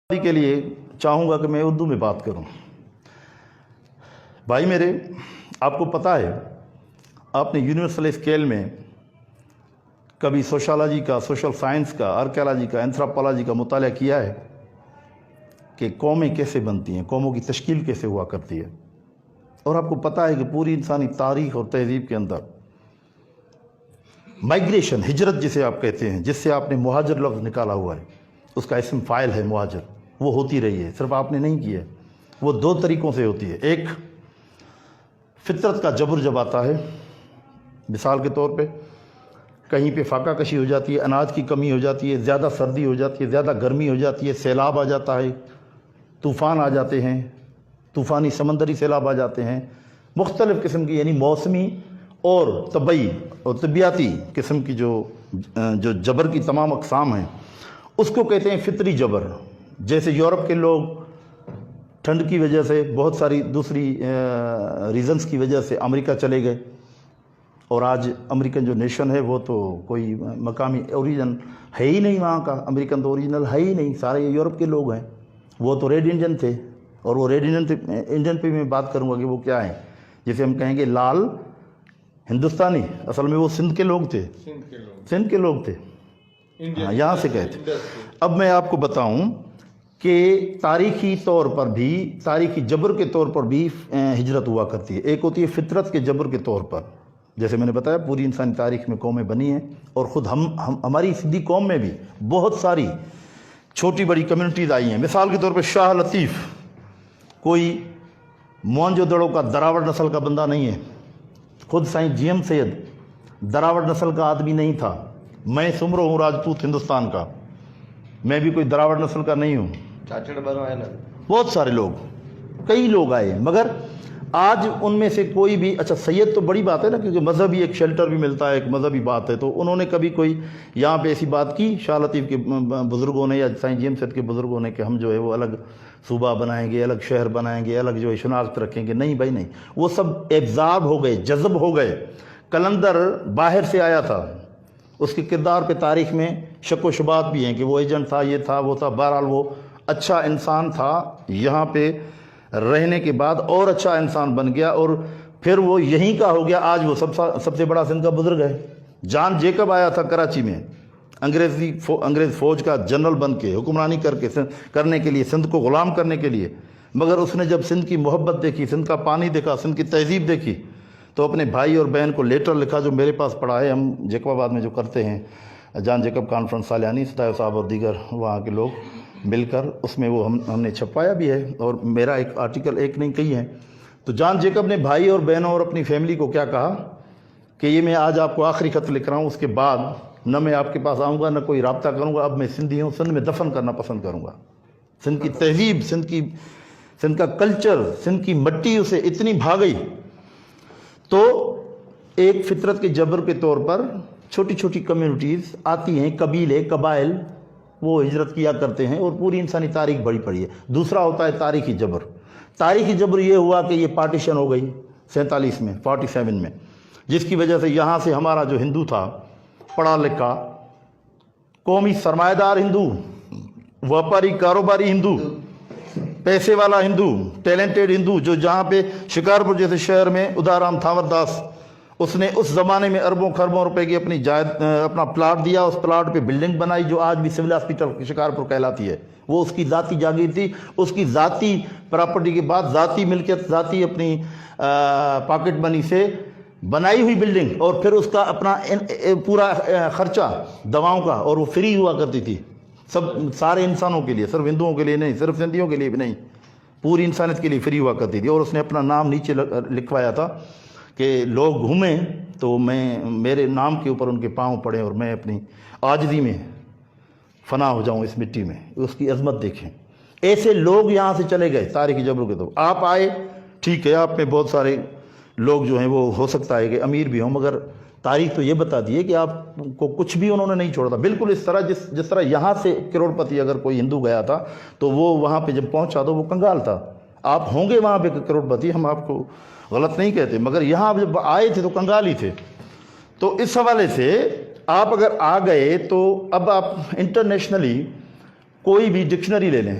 کے لیے چاہوں گا کہ میں اردو میں بات کروں۔ بھائی میرے، آپ کو پتہ ہے آپ نے یونیورسل اسکیل میں کبھی سوشالوجی کا، سوشل سائنس کا، آرکیالوجی کا، اینتھروپولوجی کا مطالعہ کیا ہے کہ قومیں کیسے بنتی ہیں، قوموں کی تشکیل کیسے ہوا کرتی ہے؟ اور آپ کو پتہ ہے کہ پوری انسانی تاریخ اور تہذیب کے اندر مائگریشن، ہجرت جسے آپ کہتے ہیں، جس سے آپ نے مہاجر لفظ نکالا ہوا ہے، اس کا اسم فاعل ہے مہاجر، وہ ہوتی رہی ہے، صرف آپ نے نہیں کی ہے۔ وہ دو طریقوں سے ہوتی ہے۔ ایک فطرت کا جبر جب آتا ہے، مثال کے طور پہ کہیں پہ فاقہ کشی ہو جاتی ہے، اناج کی کمی ہو جاتی ہے، زیادہ سردی ہو جاتی ہے، زیادہ گرمی ہو جاتی ہے، سیلاب آ جاتا ہے، طوفان آ جاتے ہیں، طوفانی سمندری سیلاب آ جاتے ہیں، مختلف قسم کی یعنی موسمی اور طبعی اور طبیعتی قسم کی جو جبر کی تمام اقسام ہیں، اس کو کہتے ہیں فطری جبر۔ جیسے یورپ کے لوگ ٹھنڈ کی وجہ سے، بہت ساری دوسری ریزنز کی وجہ سے امریکہ چلے گئے، اور آج امریکن جو نیشن ہے وہ تو کوئی مقامی اوریجن ہے ہی نہیں وہاں کا، امریکن تو اوریجنل ہے ہی نہیں، سارے یورپ کے لوگ ہیں۔ وہ تو ریڈ انڈین تھے، اور وہ ریڈ انڈین پہ میں بات کروں گا کہ وہ کیا ہیں، جسے ہم کہیں گے لال ہندوستانی، اصل میں وہ سندھ کے لوگ تھے، سندھ کے لوگ تھے، یہاں سے گئے تھے۔ اب میں آپ کو بتاؤں کہ تاریخی طور پر بھی، تاریخی جبر کے طور پر بھی ہجرت ہوا کرتی ہے۔ ایک ہوتی ہے فطرت کے جبر کے طور پر، جیسے میں نے بتایا پوری انسانی تاریخ میں قومیں بنی ہیں، اور خود ہماری سندھی قوم میں بھی بہت ساری چھوٹی بڑی کمیونٹیز آئی ہیں۔ مثال کے طور پہ شاہ لطیف کوئی موہنجو دڑو کا دراوڑ نسل کا بندہ نہیں ہے، خود سائیں جی ایم سید دراوڑ نسل کا آدمی نہیں تھا۔ میں سمرو ہوں راجپوت ہندوستان کا، میں بھی کوئی دراوڑ نسل کا نہیں ہوں۔ بہت سارے لوگ، کئی لوگ آئے ہیں، مگر آج ان میں سے کوئی بھی، اچھا سید تو بڑی بات ہے نا، کیونکہ مذہبی ایک شیلٹر بھی ملتا ہے، ایک مذہبی بات ہے، تو انہوں نے کبھی کوئی یہاں پہ ایسی بات کی شاہ لطیف کے بزرگوں نے یا سائیں جی ایم سید کے بزرگوں نے کہ ہم جو ہے وہ الگ صوبہ بنائیں گے، الگ شہر بنائیں گے، الگ جو ہے شناخت رکھیں گے؟ نہیں بھائی نہیں، وہ سب ایبزارب ہو گئے، جذب ہو گئے۔ کلندر باہر سے آیا تھا، اس کے کردار پہ تاریخ میں شک و شبہات بھی ہیں کہ وہ ایجنٹ تھا، یہ تھا، وہ تھا، بہرحال وہ اچھا انسان تھا، یہاں پہ رہنے کے بعد اور اچھا انسان بن گیا، اور پھر وہ یہیں کا ہو گیا۔ آج وہ سب سے بڑا سندھ کا بزرگ ہے۔ جان جیکب آیا تھا کراچی میں، انگریز فوج کا جنرل بن کے، حکمرانی کرنے کے لیے، سندھ کو غلام کرنے کے لیے، مگر اس نے جب سندھ کی محبت دیکھی، سندھ کا پانی دیکھا، سندھ کی تہذیب دیکھی، تو اپنے بھائی اور بہن کو لیٹر لکھا جو میرے پاس پڑھا ہے، ہم جیکب آباد میں جو کرتے ہیں جان جیکب کانفرنس سالیانی، ستایو صاحب اور دیگر وہاں کے لوگ مل کر، اس میں وہ ہم نے چھپوایا بھی ہے، اور میرا ایک آرٹیکل ایک نہیں کئی ہیں۔ تو جان جیکب نے بھائی اور بہنوں اور اپنی فیملی کو کیا کہا کہ یہ میں آج آپ کو آخری خط لکھ رہا ہوں، اس کے بعد نہ میں آپ کے پاس آؤں گا، نہ کوئی رابطہ کروں گا، اب میں سندھی ہوں، سندھ میں دفن کرنا پسند کروں گا۔ سندھ کی تہذیب، سندھ کا کلچر، سندھ کی مٹی اسے اتنی بھا گئی۔ تو ایک فطرت کے جبر کے طور پر چھوٹی چھوٹی کمیونٹیز آتی ہیں، قبیلے، قبائل، وہ ہجرت کیا کرتے ہیں، اور پوری انسانی تاریخ بڑی پڑی ہے۔ دوسرا ہوتا ہے تاریخی جبر۔ تاریخی جبر یہ ہوا کہ یہ پارٹیشن ہو گئی 47 میں، 47 میں، جس کی وجہ سے یہاں سے ہمارا جو ہندو تھا، پڑھا لکھا، قومی سرمایہ دار ہندو، ویپاری کاروباری ہندو، پیسے والا ہندو، ٹیلنٹڈ ہندو، جو جہاں پہ شکارپور جیسے شہر میں ادارام تھاور داس، اس نے اس زمانے میں اربوں خربوں روپے کی اپنا پلاٹ دیا، اس پلاٹ پہ بلڈنگ بنائی جو آج بھی سول ہاسپٹل شکارپور کہلاتی ہے۔ وہ اس کی ذاتی جاگیر تھی، اس کی ذاتی پراپرٹی کے بعد ذاتی ملکیت، ذاتی اپنی پاکٹ منی سے بنائی ہوئی بلڈنگ، اور پھر اس کا اپنا پورا خرچہ دواؤں کا، اور وہ فری ہوا کرتی تھی سارے انسانوں کے لیے، صرف ہندوؤں کے لیے نہیں، صرف سندھیوں کے لیے بھی نہیں، پوری انسانیت کے لیے فری ہوا کرتی تھی۔ اور اس نے اپنا نام نیچے لکھوایا تھا کہ لوگ گھومیں تو میرے نام کے اوپر ان کے پاؤں پڑیں، اور میں اپنی عاجزی میں فنا ہو جاؤں اس مٹی میں۔ اس کی عظمت دیکھیں۔ ایسے لوگ یہاں سے چلے گئے تاریخی جبر کے تو آپ آئے، ٹھیک ہے، آپ میں بہت سارے لوگ جو ہیں وہ ہو سکتا ہے کہ امیر بھی ہوں، مگر تاریخ تو یہ بتاتی ہے کہ آپ کو کچھ بھی انہوں نے نہیں چھوڑا تھا۔ بالکل اس طرح جس طرح یہاں سے کروڑ پتی اگر کوئی ہندو گیا تھا تو وہ وہاں پہ جب پہنچا تو وہ کنگال تھا۔ آپ ہوں گے وہاں پہ کروڑ پتی، ہم آپ کو غلط نہیں کہتے، مگر یہاں جب آئے تھے تو کنگال ہی تھے۔ تو اس حوالے سے آپ اگر آ گئے تو اب آپ انٹرنیشنلی کوئی بھی ڈکشنری لے لیں،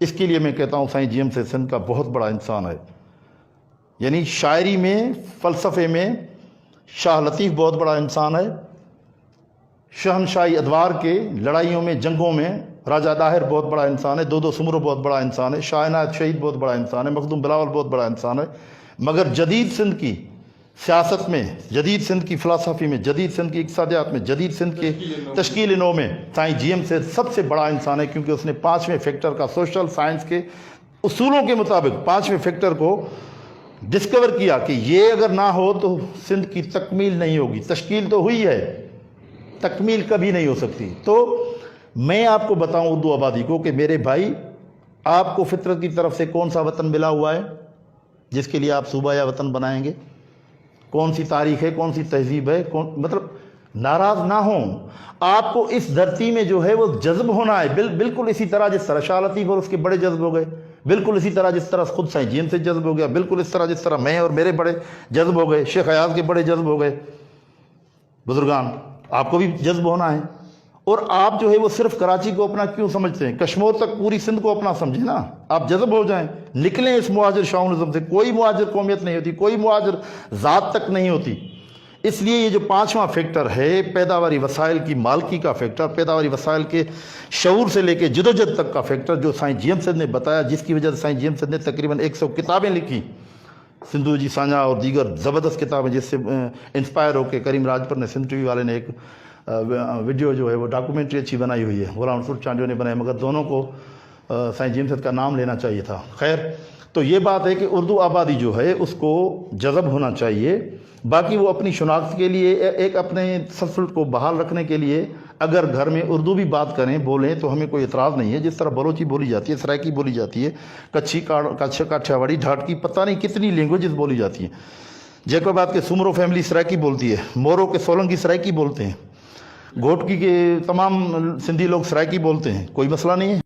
اس کے لیے میں کہتا ہوں سائیں جی ایم سے سندھ کا بہت بڑا انسان ہے. یعنی شاعری میں، فلسفے میں شاہ لطیف بہت بڑا انسان ہے. شہنشاہی ادوار کے لڑائیوں میں، جنگوں میں راجہ طاہر بہت بڑا انسان ہے. دودو سمرو بہت بڑا انسان ہے. شاہ عنایت شہید بہت بڑا انسان ہے. مخدوم بلاول بہت بڑا انسان ہے. مگر جدید سندھ کی سیاست میں، جدید سندھ کی فلسفی میں، جدید سندھ کی اقتصادیات میں، جدید سندھ کے تشکیل نو میں سائیں جی ایم سے سب سے بڑا انسان ہے، کیونکہ اس نے 5ویں فیکٹر کا سوشل سائنس کے اصولوں کے مطابق 5ویں فیکٹر کو ڈسکور کیا کہ یہ اگر نہ ہو تو سندھ کی تکمیل نہیں ہوگی. تشکیل تو ہوئی ہے، تکمیل کبھی نہیں ہو سکتی. تو میں آپ کو بتاؤں اردو آبادی کو کہ میرے بھائی، آپ کو فطرت کی طرف سے کون سا وطن ملا ہوا ہے جس کے لیے آپ صوبہ یا وطن بنائیں گے؟ کون سی تاریخ ہے، کون سی تہذیب ہے؟ مطلب ناراض نہ ہوں. آپ کو اس دھرتی میں جو ہے وہ جذب ہونا ہے، بالکل اسی طرح جس طرح شاہ لطیف اور اس کے بڑے جذب ہو گئے، بالکل اسی طرح جس طرح خود سائیں جی ایم سے جذب ہو گیا، بالکل اس طرح جس طرح میں اور میرے بڑے جذب ہو گئے، شیخ ایاز کے بڑے جذب ہو گئے. بزرگان، آپ کو بھی جذب ہونا ہے. اور آپ جو ہے وہ صرف کراچی کو اپنا کیوں سمجھتے ہیں؟ کشمور تک پوری سندھ کو اپنا سمجھیں نا. آپ جذب ہو جائیں، نکلیں اس مہاجر شاونزم سے. کوئی مہاجر قومیت نہیں ہوتی، کوئی مہاجر ذات تک نہیں ہوتی. اس لیے یہ جو 5واں فیکٹر ہے، پیداواری وسائل کی مالکی کا فیکٹر، پیداواری وسائل کے شعور سے لے کے جدوجہد تک کا فیکٹر، جو سائیں جی ایم سندھ نے بتایا، جس کی وجہ سے سائیں جی ایم سندھ نے تقریباً 100 کتابیں لکھی، سندھو جی سانجا اور دیگر زبردست کتابیں، جس سے انسپائر ہو کے کریم راجپر نے، سندھ ٹی وی والے نے ایک ویڈیو جو ہے وہ ڈاکومنٹری اچھی بنائی ہوئی ہے، غلام رسول چانڈیو نے بنائی، مگر دونوں کو سائیں جی ایم سندھ کا نام لینا چاہیے تھا. خیر، تو یہ بات ہے کہ اردو آبادی جو ہے اس کو جذب ہونا چاہیے. باقی وہ اپنی شناخت کے لیے، ایک اپنے تسلسل کو بحال رکھنے کے لیے اگر گھر میں اردو بھی بات کریں، بولیں، تو ہمیں کوئی اعتراض نہیں ہے. جس طرح بلوچی بولی جاتی ہے، سرائکی بولی جاتی ہے، کچھی، کاٹھیاواڑی، ڈھاٹکی، پتہ نہیں کتنی لینگویجز بولی جاتی ہیں. جیکوباد کے سمرو فیملی سرائکی بولتی ہے، مورو کے سولنگی سرائکی بولتے ہیں، گھوٹکی کے تمام سندھی لوگ سرائکی بولتے ہیں. کوئی مسئلہ نہیں ہے.